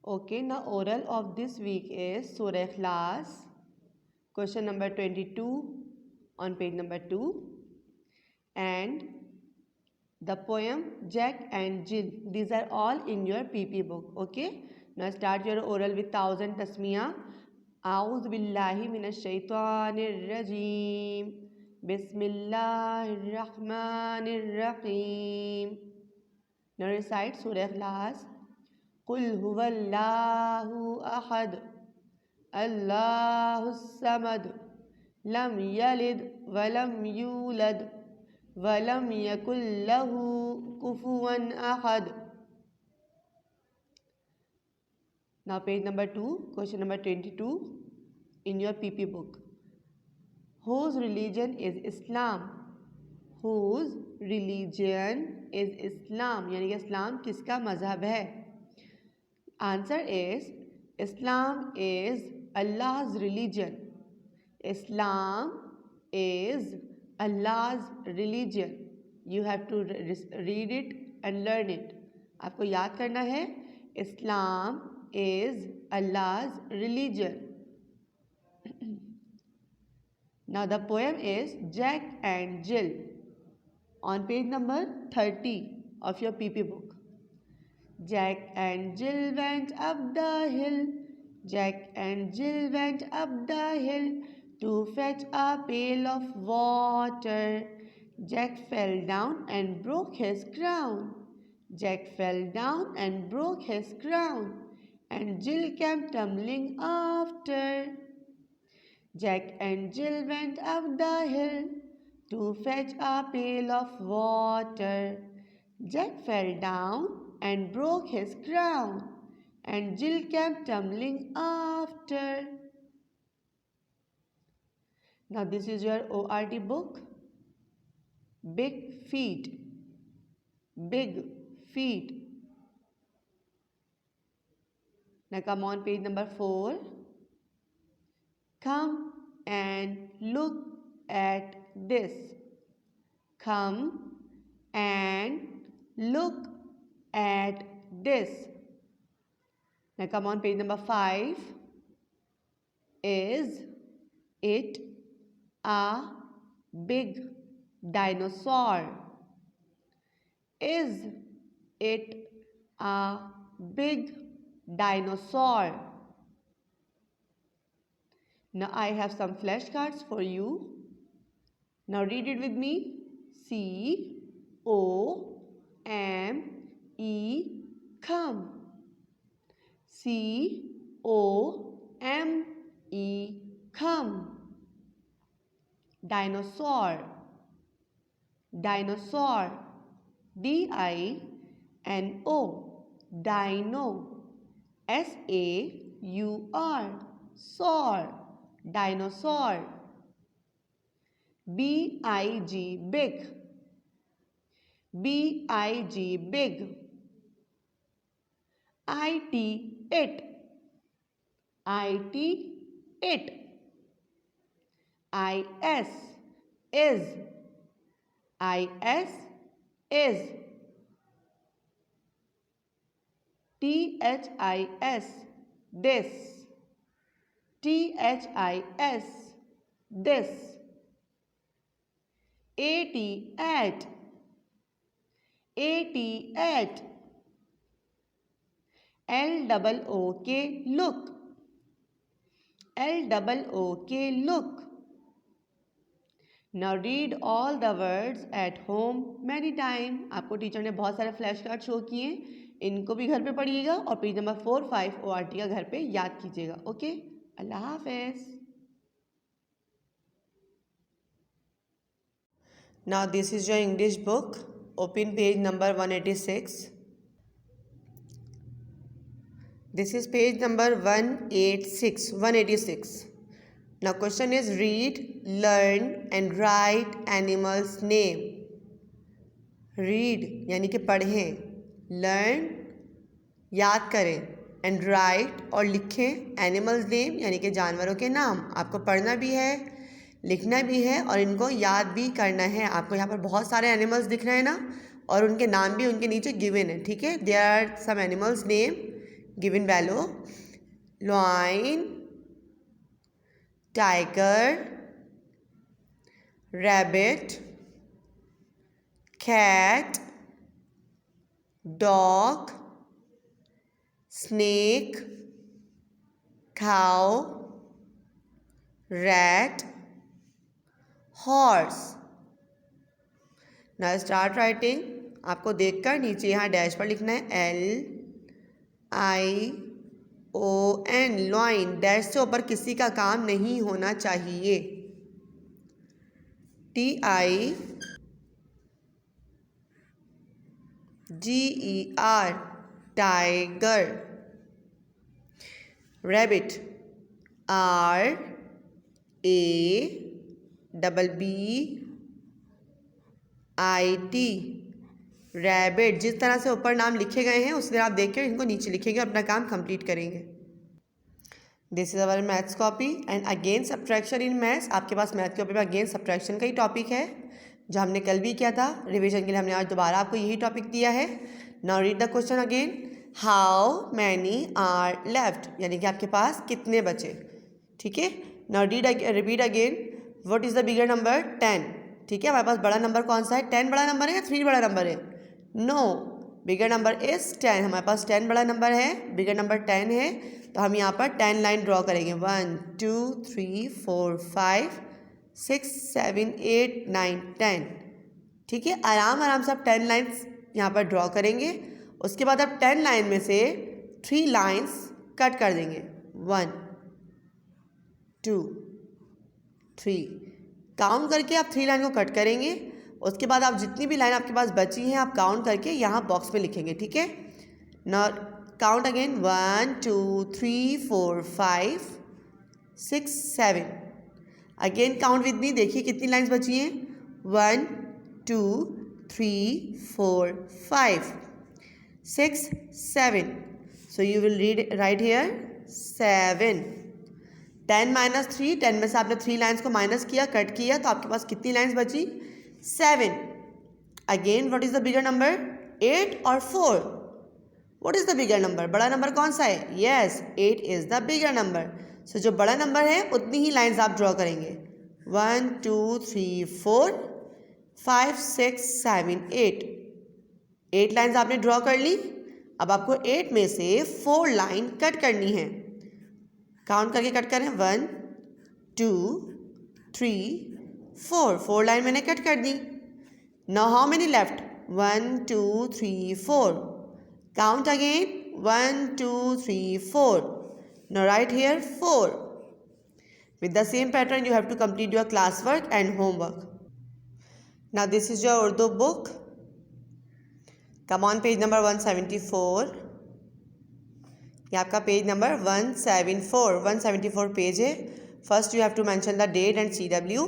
Okay, now oral of this week is Surah Ikhlas, question number 22 on page number 2, and the poem Jack and Jill. These are all in your PP book. Okay, now start your oral with 1000 tasmiya. A'udhu billahi minash shaitanir rajim. Bismillahir rahmanir rahim. Now recite Surah Ikhlas. Qul huwallahu ahad, Allahus samad, lam yalid walam yulad, walam yakul lahu kufuwan ahad. Now page number 2, question number 22 in your PP book. Whose religion is Islam? Whose religion is Islam? यानी कि इस्लाम किसका मजहब है? Answer is Islam is Allah's religion. Islam is Allah's religion. You have to read it and learn it. आपको याद करना है Islam is Allah's religion. Now the poem is Jack and Jill on page number 30 of your PP book. Jack and Jill went up the hill. Jack and Jill went up the hill to fetch a pail of water. Jack fell down and broke his crown. Jack fell down and broke his crown, and Jill came tumbling after. Jack and Jill went up the hill to fetch a pail of water. Jack fell down and broke his crown, and Jill came tumbling after. Now this is your ORT book. Big feet. Big feet. Now come on page number 4. Come and look at this. Come and look at this. Now come on page number 5. Is it a big dinosaur? Is it a big dinosaur? Now I have some flashcards for you. Now read it with me. C-O-M-E, come. C-O-M-E, come. Dinosaur. Dinosaur. D-I-N-O, dino. S-A-U-R, saur. Dinosaur. B-I-G, big. B-I-G, big. I-T, it. I-T, it. I-S, is. I-S, is. T-H-I-S, this. T-H-I-S, this. A-T, at. A-T, at. L-O-O-K, look. L-O-O-K, look. Now read all the words at home many times. आपको teacher ने बहुत सारे flash card show किए, इनको भी घर पे पढ़िएगा और पेज नंबर 4, 5 ORT का घर पे याद कीजिएगा. ओके, अल्लाह हाफिज़. Now this is your English book. Open page number 186. This is page number 186. Now question is read, learn and write animals name. Read यानी कि पढ़ें, learn याद करें, and write और लिखें animals name यानी कि जानवरों के नाम. आपको पढ़ना भी है, लिखना भी है और इनको याद भी करना है. आपको यहाँ पर बहुत सारे एनिमल्स दिख रहे हैं ना, और उनके नाम भी उनके नीचे गिवन है. ठीक है, there are some animals name given value lion, tiger, rabbit, cat, dog, snake, cow, rat, horse. Now start writing. आपको देखकर नीचे यहाँ डैश पर लिखना है LION, लॉइन. डैश से ऊपर किसी का काम नहीं होना चाहिए. TIGER, tiger. Rabbit, RABBIT, rabbit. जिस तरह से ऊपर नाम लिखे गए हैं उस तरह आप देखकर इनको नीचे लिखेंगे और अपना काम कंप्लीट करेंगे. This is our maths copy and again subtraction in maths. आपके पास मैथ कॉपी में अगेन सब्ट्रैक्शन का ही टॉपिक है जो हमने कल भी किया था. रिवीजन के लिए हमने आज दोबारा आपको यही टॉपिक दिया है. Now read the question again. How many are left, यानी कि आपके पास कितने बचे. ठीक है. Now repeat again. What is the bigger number? 10. ठीक है. हमारे पास बड़ा नंबर कौन सा है? 10 बड़ा नंबर है या 3 बड़ा नंबर है? No, bigger number is 10. हमारे पास 10 बड़ा नंबर है, बिगर नंबर 10 है. तो हम यहाँ पर 10 लाइन ड्रॉ करेंगे. 1 2 3 4 5 6 7 8 9 10. ठीक है. आराम आराम से आप 10 लाइन्स यहाँ पर ड्रॉ करेंगे. उसके बाद आप 10 लाइन में से 3 लाइन्स कट कर देंगे. 1 2 3 काउंट करके आप 3 लाइन को कट करेंगे. उसके बाद आप जितनी भी लाइन आपके पास बची हैं आप काउंट करके यहाँ बॉक्स में लिखेंगे. ठीक है. Now count again. 1 2 3 4 5 6 7. Again count with me. देखिए कितनी लाइन्स बची हैं. 1 2 3 4 5 6 7. So you will write here 7. 10 minus 3, 10 में से आपने 3 लाइन्स को माइनस किया, कट किया, तो आपके पास कितनी लाइन्स बची? 7. Again what is the bigger number? 8 और 4. What is the bigger number? बड़ा नंबर कौन सा है? Yes, 8 is the bigger number. So जो बड़ा नंबर है उतनी ही लाइन्स आप ड्रॉ करेंगे. 1 2 3 4 5 6 7 8. 8 लाइन्स आपने ड्रॉ कर ली. अब आपको 8 में से 4 लाइन कट करनी है. काउंट करके कट करें. 1 2 3 4. 4 लाइन मैंने कट कर दी. Now how many left? 1 2 3 4. Count again. 1 2 3 4. Now right here 4. With the same pattern you have to complete your classwork and homework. Now this is your Urdu book. Come on page number 174. ये आपका page number 174 page है. First you have to mention the date and CW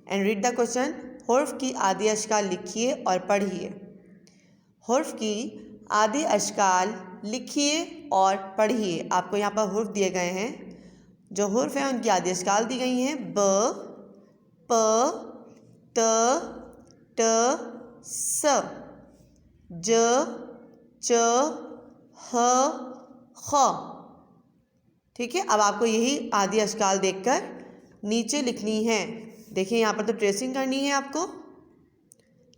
and read the question. हुर्फ की आदि अशकाल लिखिए और पढ़िए. हुर्फ की आदि अशकाल लिखिए और पढ़िए. आपको यहाँ पर हुर्फ दिए गए हैं. जो हुर्फ हैं उनकी आदि अशकाल दी गई हैं. ब प त ट स ज च ह ख. ठीक है. अब आपको यही आदि अशकाल देखकर नीचे लिखनी है. देखिए यहाँ पर तो ट्रेसिंग करनी है आपको.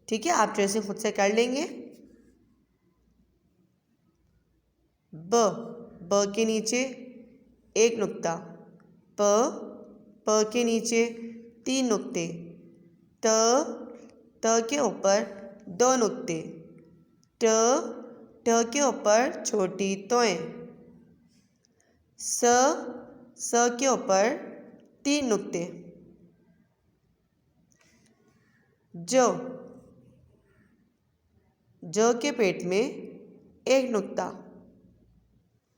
ठीक है. आप ट्रेसिंग खुद से कर लेंगे. ब के नीचे एक नुक्ता. प के नीचे 3 नुक्ते. त के ऊपर 2 नुक्ते. ट के ऊपर छोटी तोएं. स के ऊपर 3 नुक्ते. जो के पेट में एक नुक्ता.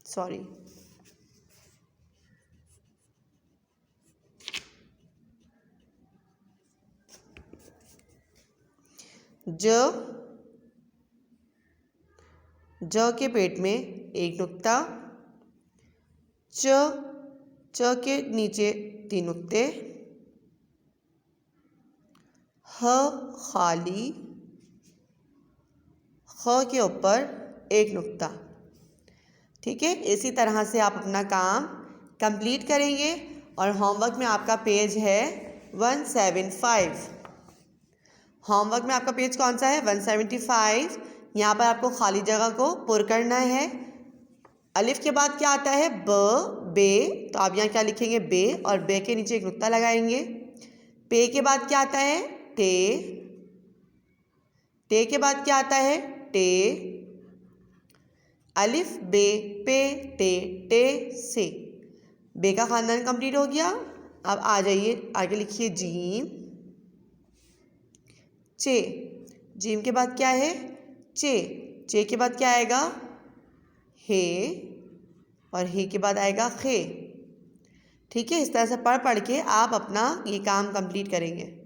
सॉरी. ज के पेट में एक नुक्ता. च के नीचे 3 नुक्ते. ह खाली. ख के ऊपर एक नुक्ता. ठीक है, इसी तरह से आप अपना काम कंप्लीट करेंगे। और होमवर्क में आपका पेज है 175। होमवर्क में आपका पेज कौन सा है? 175। यहाँ पर आपको खाली जगह को पुर करना है। अलिफ के बाद क्या आता है? ब, बे। तो आप यहाँ क्या लिखेंगे? बे, और बे के नीचे एक नुक्ता लगाएंगे। पे के बाद क्या आता है? टे। टे के बाद क्या आता है? टे। अलिफ बे पे टे टे से। बे का खानदान कंप्लीट हो गया। अब आ जाइए आगे, लिखिए जीम। चे। जीम के बाद क्या है? चे। चे के बाद क्या आएगा? हे। और हे के बाद आएगा खे। ठीक है, इस तरह से पढ़ पढ़ के आप अपना ये काम कंप्लीट करेंगे।